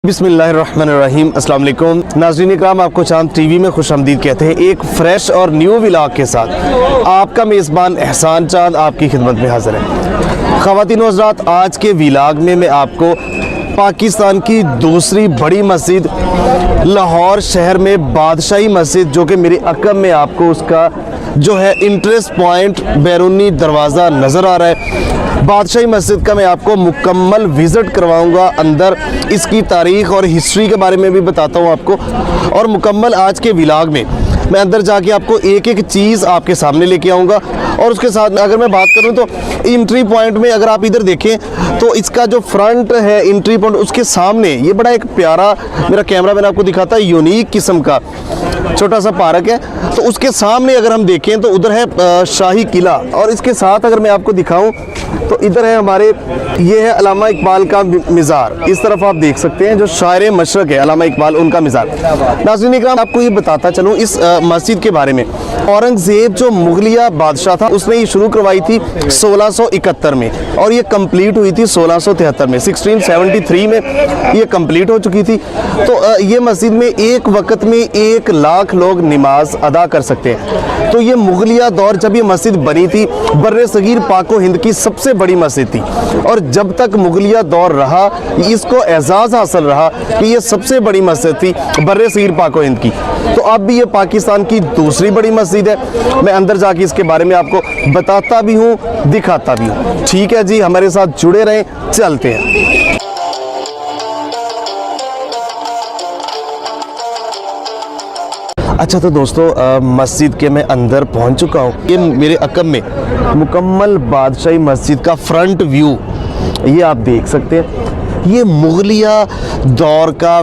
बिस्मिल्लाहिर्रहमानिर्रहीम, अस्सलाम वालेकुम नाज़रीन इकराम, आपको चांद टीवी में खुशामदीद कहते हैं। एक फ़्रेश और न्यू व्लॉग के साथ आपका मेज़बान एहसान चांद आपकी खिदमत में हाज़िर है। ख़वातीन व हज़रात, आज के व्लॉग में मैं आपको पाकिस्तान की दूसरी बड़ी मस्जिद लाहौर शहर में बादशाही मस्जिद, जो कि मेरी अक़ब में आपको उसका जो है इंट्रेंस पॉइंट बैरूनी दरवाज़ा नज़र आ रहा है, बादशाही मस्जिद का मैं आपको मुकम्मल विज़िट करवाऊंगा। अंदर इसकी तारीख़ और हिस्ट्री के बारे में भी बताता हूं आपको, और मुकम्मल आज के व्लॉग में मैं अंदर जाके आपको एक एक चीज़ आपके सामने लेके आऊँगा। और उसके साथ अगर मैं बात करूँ तो एंट्री पॉइंट में अगर आप इधर देखें तो इसका जो फ्रंट है एंट्री पॉइंट, उसके सामने ये बड़ा एक प्यारा, मेरा कैमरा मैंने आपको दिखाता है, यूनिक किस्म का छोटा सा पार्क है। तो उसके सामने अगर हम देखें तो उधर है शाही किला, और इसके साथ अगर मैं आपको दिखाऊं तो इधर है हमारे, ये है अल्लामा इकबाल का मिज़ार। इस तरफ आप देख सकते हैं जो शायर मशरक़ है अल्लामा इकबाल, उनका मिज़ार। नाज़रीन इकराम, आपको ये बताता चलूँ इस मस्जिद के बारे में। औरंगज़ेब जो मुगलिया बादशाह था, उसने ये शुरू करवाई थी 1671 में, और ये कंप्लीट हुई थी 1673 में। 1673 में ये कंप्लीट हो चुकी थी। तो ये मस्जिद में एक वक्त में 1 लाख लोग नमाज अदा कर सकते हैं। तो ये मुगलिया दौर जब ये मस्जिद बनी थी, बर्रे सगीर पाको हिंद की सबसे बड़ी मस्जिद थी, और जब तक मुगलिया दौर रहा इसको एजाज़ हासिल रहा कि ये सबसे बड़ी मस्जिद थी बर्रे सगीर पाको हिंद की। तो अब भी ये पाकिस्तान की दूसरी बड़ी मस्जिद है। मैं अंदर जाके इसके बारे में आपको बताता भी हूँ, दिखाता भी हूँ। ठीक है जी, हमारे साथ जुड़े रहें, चलते हैं। अच्छा, तो दोस्तों मस्जिद के मैं अंदर पहुंच चुका हूं। ये मेरे अक़ब में मुकम्मल बादशाही मस्जिद का फ्रंट व्यू ये आप देख सकते हैं। ये मुगलिया दौर का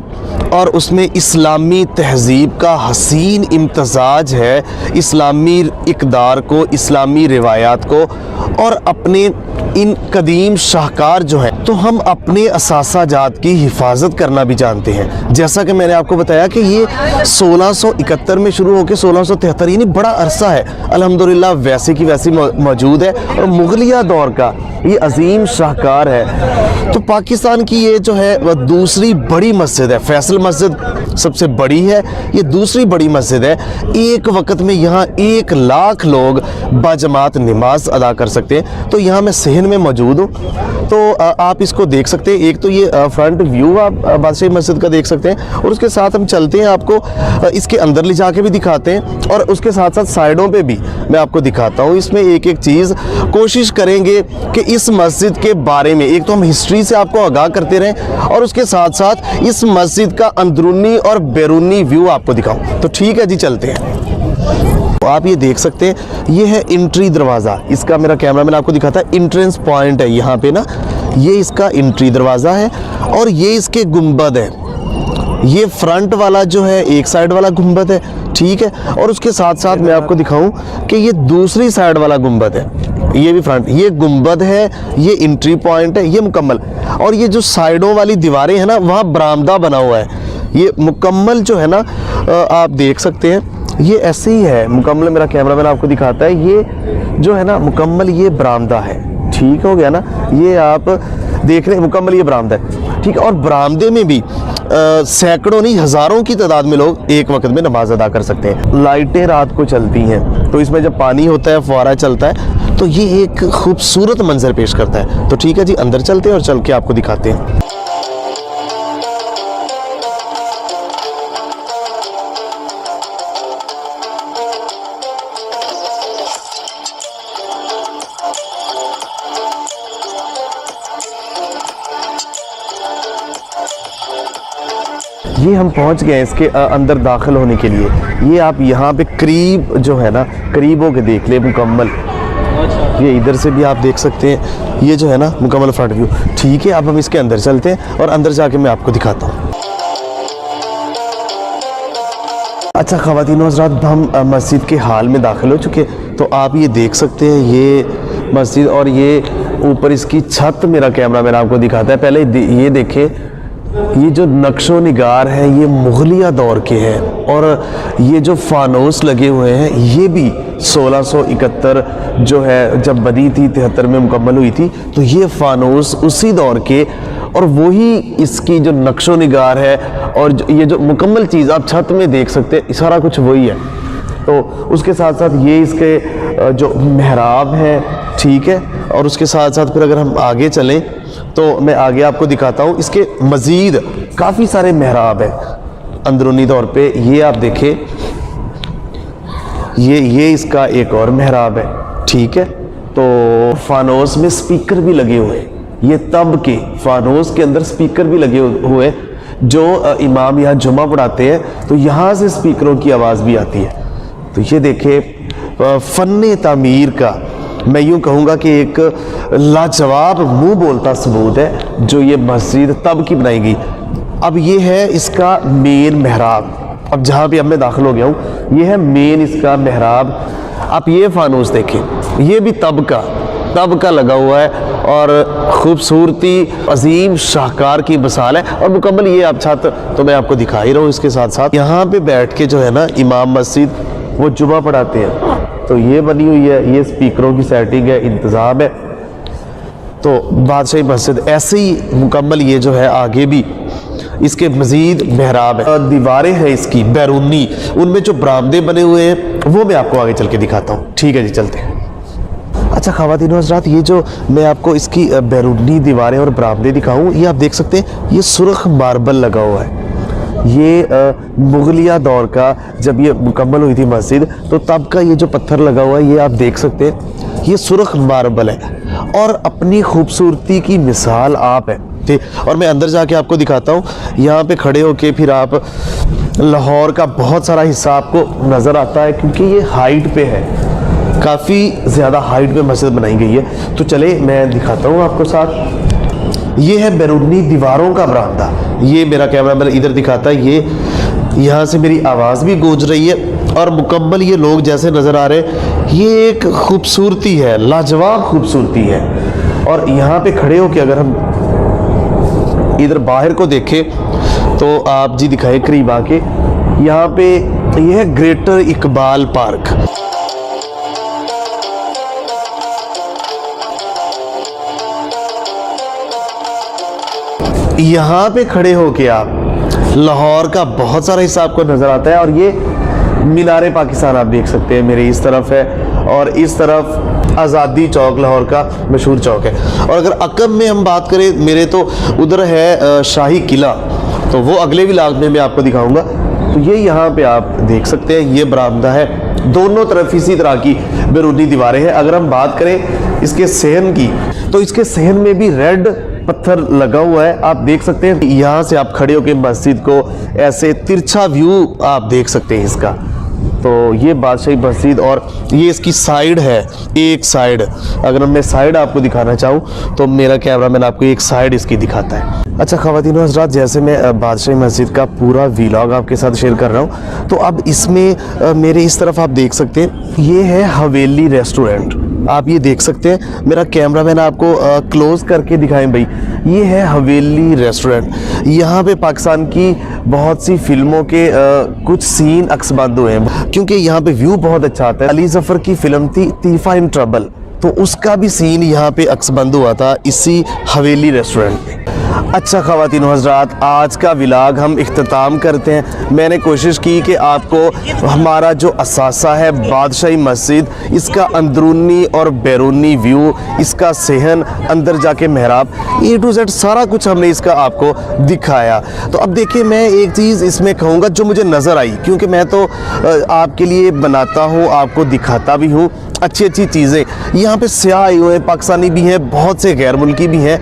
और उसमें इस्लामी तहज़ीब का हसीन इम्तज़ाज है, इस्लामी इक़दार को, इस्लामी रिवायात को, और अपने इन कदीम शाहकार जो हैं, तो हम अपने असासाजात की हिफाजत करना भी जानते हैं। जैसा कि मैंने आपको बताया कि ये 1671 में शुरू होकर 1673, यानी बड़ा अरसा है अल्हम्दुलिल्लाह वैसे की वैसी मौजूद है, और मुगलिया दौर का ये अजीम शाहकार है। तो पाकिस्तान की ये जो है वह दूसरी बड़ी मस्जिद है। फैसल मस्जिद सबसे बड़ी है, ये दूसरी बड़ी मस्जिद है। एक वक्त में यहाँ 1 लाख लोग बाजमात नमाज अदा कर सकते हैं। तो यहाँ मैं सहन में मौजूद हूँ, तो आप इसको देख सकते हैं। एक तो ये फ्रंट व्यू आप बादशाही मस्जिद का देख सकते हैं, और उसके साथ हम चलते हैं, आपको इसके अंदर ले जाके भी दिखाते हैं, और उसके साथ साथ साइडों पे भी मैं आपको दिखाता हूँ। इसमें एक एक चीज़ कोशिश करेंगे कि इस मस्जिद के बारे में एक तो हम हिस्ट्री से आपको आगाह करते रहें, और उसके साथ साथ इस मस्जिद का अंदरूनी और बैरूनी व्यू आपको दिखाऊँ। तो ठीक है जी, चलते हैं। तो आप ये देख सकते हैं, ये है एंट्री दरवाज़ा। इसका मेरा कैमरा मैंने आपको दिखाता है, इंट्रेंस पॉइंट है यहाँ पे ना, ये इसका एंट्री दरवाज़ा है, और ये इसके गुंबद है। ये फ्रंट वाला जो है एक साइड वाला गुंबद है, ठीक है, और उसके साथ साथ मैं आपको दिखाऊं कि ये दूसरी साइड वाला गुंबद है, ये भी फ्रंट, ये गुंबद है, ये एंट्री पॉइंट है, ये मुकम्मल। और ये जो साइडों वाली दीवारें हैं ना, वहाँ बरामदा बना हुआ है। ये मुकम्मल जो है ना, आप देख सकते हैं, ये ऐसे ही है मुकम्मल। मेरा कैमरा मैन आपको दिखाता है, ये जो है ना मुकम्मल ये बरामदा है। ठीक हो गया ना, ये आप देख रहे हैं मुकम्मल ये बरामदा है, ठीक है। और बरामदे में भी सैकड़ों नहीं हज़ारों की तादाद में लोग एक वक्त में नमाज अदा कर सकते हैं। लाइटें रात को चलती हैं, तो इसमें जब पानी होता है, फुआरा चलता है, तो ये एक खूबसूरत मंजर पेश करता है। तो ठीक है जी, अंदर चलते हैं और चल के आपको दिखाते हैं। ये हम पहुंच गए इसके अंदर दाखिल होने के लिए। ये आप यहाँ पे करीब जो है ना, करीब होके देख ले मुकम्मल। ये इधर से भी आप देख सकते हैं, ये जो है ना मुकम्मल फ्रंट व्यू। ठीक है, अब हम इसके अंदर चलते हैं, और अंदर जाके मैं आपको दिखाता हूँ। अच्छा ख़वातीन व हज़रात, हम मस्जिद के हाल में दाखिल हो चुके, तो आप ये देख सकते हैं ये मस्जिद, और ये ऊपर इसकी छत मेरा कैमरा मैन आपको दिखाता है। पहले ये देखें, ये जो नक्शो निगार है ये मुगलिया दौर के हैं, और ये जो फानूस लगे हुए हैं ये भी 1671 जो है जब बनी थी 73 में मुकम्मल हुई थी, तो ये फानूस उसी दौर के और वही इसकी जो नक्शो निगार है और ये जो मुकम्मल चीज़ आप छत में देख सकते हैं, सारा कुछ वही है। तो उसके साथ साथ ये इसके जो मेहराब है, ठीक है। और उसके साथ साथ फिर अगर हम आगे चलें तो मैं आगे आपको दिखाता हूँ, इसके मज़ीद काफ़ी सारे मेहराब हैं अंदरूनी तौर पे। ये आप देखें, ये इसका एक और मेहराब है, ठीक है। तो फानोस में स्पीकर भी लगे हुए हैं, ये तब के फानोस के अंदर स्पीकर भी लगे हुए हैं। जो इमाम यहाँ जुमा पढ़ाते हैं तो यहाँ से स्पीकरों की आवाज़ भी आती है। तो ये देखे फ़न तामीर का मैं यूँ कहूँगा कि एक लाजवाब मुंह बोलता सबूत है जो ये मस्जिद तब की बनाई गई। अब ये है इसका मेन मेहराब। अब जहाँ भी अब मैं दाखिल हो गया हूँ, ये है मेन इसका मेहराब। आप ये फानूस देखें, ये भी तब का लगा हुआ है और ख़ूबसूरती अजीम शाहकार की मिसाल है। और मुकम्मल ये आप छत तो मैं आपको दिखा ही रहा हूँ। इसके साथ साथ यहाँ पे बैठ के जो है ना इमाम मस्जिद वो जुमा पढ़ाते हैं। तो ये बनी हुई है, ये स्पीकरों की सेटिंग है, इंतज़ाम है। तो बादशाही मस्जिद ऐसे ही मुकम्मल ये जो है आगे भी इसके मज़ीद मेहराब है, दीवारें हैं इसकी बैरूनी, उनमें जो बरामदे बने हुए हैं वो मैं आपको आगे चल के दिखाता हूँ। ठीक है जी, चलते हैं। अच्छा ख़वातीन व हज़रात, ये जो मैं आपको इसकी बैरूनी दीवारें और बरामदे दिखाऊँ, ये आप देख सकते हैं ये सुर्ख मार्बल लगा हुआ है। ये मुगलिया दौर का जब ये मुकम्मल हुई थी मस्जिद तो तब का ये जो पत्थर लगा हुआ है ये आप देख सकते हैं, ये सुर्ख मार्बल है और अपनी खूबसूरती की मिसाल आप है। ठीक, और मैं अंदर जाके आपको दिखाता हूँ। यहाँ पे खड़े होके फिर आप लाहौर का बहुत सारा हिस्सा आपको नज़र आता है क्योंकि ये हाइट पे है, काफ़ी ज़्यादा हाइट पे मस्जिद बनाई गई है। तो चले मैं दिखाता हूँ आपको साथ। ये है बैरूनी दीवारों का बरामदा। ये मेरा कैमरा मैन इधर दिखाता है, ये यहाँ से मेरी आवाज़ भी गूंज रही है और मुकम्मल ये लोग जैसे नज़र आ रहे हैं, ये एक खूबसूरती है, लाजवाब खूबसूरती है। और यहाँ पे खड़े हो के अगर हम इधर बाहर को देखें तो आप जी दिखाए करीब आके, यहाँ पे ये है ग्रेटर इकबाल पार्क। यहाँ पे खड़े होके आप लाहौर का बहुत सारा हिस्सा आपको नज़र आता है। और ये मीनार पाकिस्तान आप देख सकते हैं, मेरे इस तरफ है और इस तरफ आज़ादी चौक लाहौर का मशहूर चौक है। और अगर अकब में हम बात करें, मेरे तो उधर है शाही किला, तो वो अगले व्लॉग में मैं आपको दिखाऊंगा। तो ये यहाँ पे आप देख सकते हैं, ये बरामदा है, दोनों तरफ इसी तरह की बैरूनी दीवारें हैं। अगर हम बात करें इसके सहन की, तो इसके सहन में भी रेड पत्थर लगा हुआ है, आप देख सकते हैं। यहाँ से आप खड़े होकर मस्जिद को ऐसे तिरछा व्यू आप देख सकते हैं इसका। तो ये बादशाही मस्जिद और ये इसकी साइड है, एक साइड। अगर मैं साइड आपको दिखाना चाहूँ तो मेरा कैमरामैन आपको एक साइड इसकी दिखाता है। अच्छा ख़वातीन व हज़रात, जैसे मैं बादशाही मस्जिद का पूरा व्लॉग आपके साथ शेयर कर रहा हूँ, तो अब इसमें मेरे इस तरफ आप देख सकते हैं, ये है हवेली रेस्टोरेंट। आप ये देख सकते हैं, मेरा कैमरामैन आपको क्लोज करके दिखाएं भाई। ये है हवेली रेस्टोरेंट। यहाँ पे पाकिस्तान की बहुत सी फिल्मों के कुछ सीन अक्सबंद हुए हैं क्योंकि यहाँ पे व्यू बहुत अच्छा आता है। अली ज़फ़र की फिल्म थी तीफा इन ट्रबल, तो उसका भी सीन यहाँ पे अक्सबंद हुआ था इसी हवेली रेस्टोरेंट में। अच्छा ख़वातीन व हज़रात, आज का व्लॉग हम इख्तिताम करते हैं। मैंने कोशिश की कि आपको हमारा जो असासा है बादशाही मस्जिद, इसका अंदरूनी और बैरूनी व्यू, इसका सहन, अंदर जाके मेहराब, A to Z सारा कुछ हमने इसका आपको दिखाया। तो अब देखिए, मैं एक चीज़ इसमें कहूँगा जो मुझे नज़र आई, क्योंकि मैं तो आपके लिए बनाता हूँ, आपको दिखाता भी हूँ अच्छी अच्छी चीज़ें। यहाँ पे सयाह आए हुए हैं, पाकिस्तानी भी हैं, बहुत से गैर मुल्की भी हैं।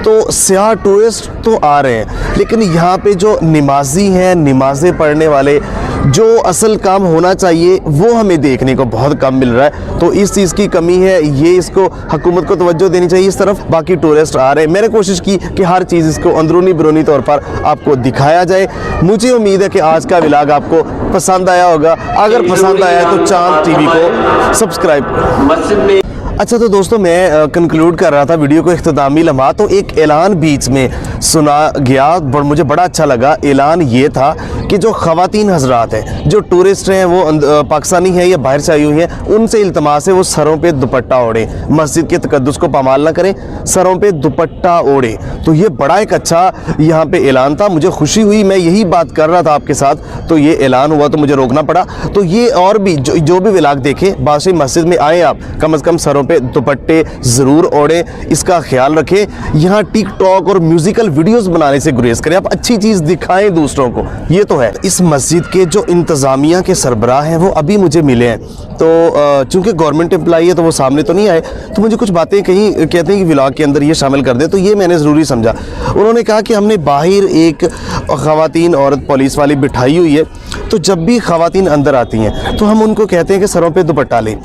तो सयाह टूरिस्ट तो आ रहे हैं, लेकिन यहाँ पे जो नमाजी हैं, नमाज़ें पढ़ने वाले, जो असल काम होना चाहिए वो हमें देखने को बहुत कम मिल रहा है। तो इस चीज़ की कमी है, ये इसको हुकूमत को तवज्जो देनी चाहिए इस तरफ। बाकी टूरिस्ट आ रहे हैं, मैंने कोशिश की कि हर चीज़ इसको अंदरूनी बैरूनी तौर पर आपको दिखाया जाए। मुझे उम्मीद है कि आज का व्लॉग आपको पसंद आया होगा। अगर पसंद आया है तो चांद टीवी को सब्सक्राइब। अच्छा, तो दोस्तों मैं कंक्लूड कर रहा था वीडियो को, इख्तितामी लम्हा, तो एक ऐलान बीच में सुना गया और मुझे बड़ा अच्छा लगा। ऐलान ये था कि जो ख़वातीन हजरात हैं, जो टूरिस्ट हैं, वो पाकिस्तानी हैं या बाहर से आई हुई हैं, उनसे इल्तमास है वो सरों पे दुपट्टा ओढ़े, मस्जिद के तकद्दुस को पामाल ना करें, सरों पे दुपट्टा ओढ़े। तो ये बड़ा एक अच्छा यहाँ पे ऐलान था, मुझे खुशी हुई, मैं यही बात कर रहा था आपके साथ, तो ये ऐलान हुआ तो मुझे रोकना पड़ा। तो ये और भी जो भी व्लॉग देखें, बादशाही मस्जिद में आए आप, कम से कम सरों पे दुपट्टे ज़रूर ओढ़े, इसका ख्याल रखें। यहाँ टिकटॉक और म्यूज़िकल वीडियोस बनाने से गुरेज करें, आप अच्छी चीज़ दिखाएं दूसरों को, ये तो है। इस मस्जिद के जो इंतज़ामिया के सरबराह हैं वो अभी मुझे मिले हैं, तो चूँकि गवर्नमेंट एम्प्लॉई है तो वो सामने तो नहीं आए, तो मुझे कुछ बातें कहीं कहते हैं कि व्लॉग के अंदर ये शामिल कर दें, तो ये मैंने ज़रूरी समझा। उन्होंने कहा कि हमने बाहर एक ख़वातीन औरत पुलिस वाली बिठाई हुई है, तो जब भी ख़वातीन अंदर आती हैं तो हम उनको कहते हैं कि सरों पे दुपट्टा लें।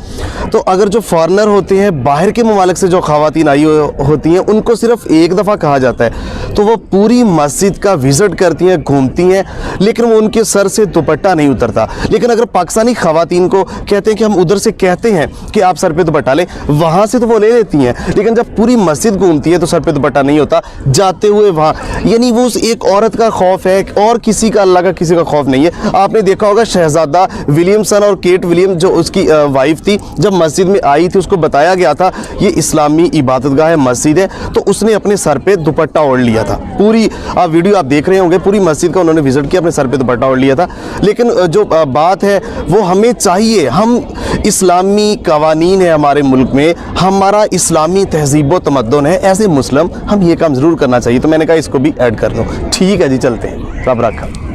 तो अगर जो फॉरेनर होते हैं, बाहर के ममालिक से जो ख़वातीन आई होती हैं, उनको सिर्फ एक दफ़ा कहा जाता है, तो वो पूरी मस्जिद का विज़िट करती हैं, घूमती हैं, लेकिन वो उनके सर से दुपट्टा नहीं उतरता। लेकिन अगर पाकिस्तानी ख़वातीन को कहते हैं कि हम उधर से कहते हैं कि आप सर पे दुपट्टा लें, वहाँ से तो वो ले लेती हैं, लेकिन जब पूरी मस्जिद घूमती है तो सर पे दुपट्टा नहीं होता जाते हुए वहाँ। यानी वो उस एक औरत का खौफ है और किसी का, अल्लाह का किसी का खौफ नहीं है। आपने देखा होगा शहजादा विलियमसन और केट विलियम जो उसकी वाइफ थी, जब मस्जिद में आई थी उसको बताया गया था ये इस्लामी इबादतगाह है, मस्जिद है, तो उसने अपने सर पे दुपट्टा ओढ़ लिया था। पूरी वीडियो आप देख रहे होंगे, पूरी मस्जिद का उन्होंने विजिट किया, अपने सर पे दुपट्टा ओढ़ लिया था। लेकिन जो बात है वो हमें चाहिए, हम इस्लामी कवानीन है हमारे मुल्क में, हमारा इस्लामी तहजीब व तमद्दुन है, ऐसे मुस्लिम हम ये काम ज़रूर करना चाहिए। तो मैंने कहा इसको भी ऐड कर दो। ठीक है जी, चलते हैं, सब रखा।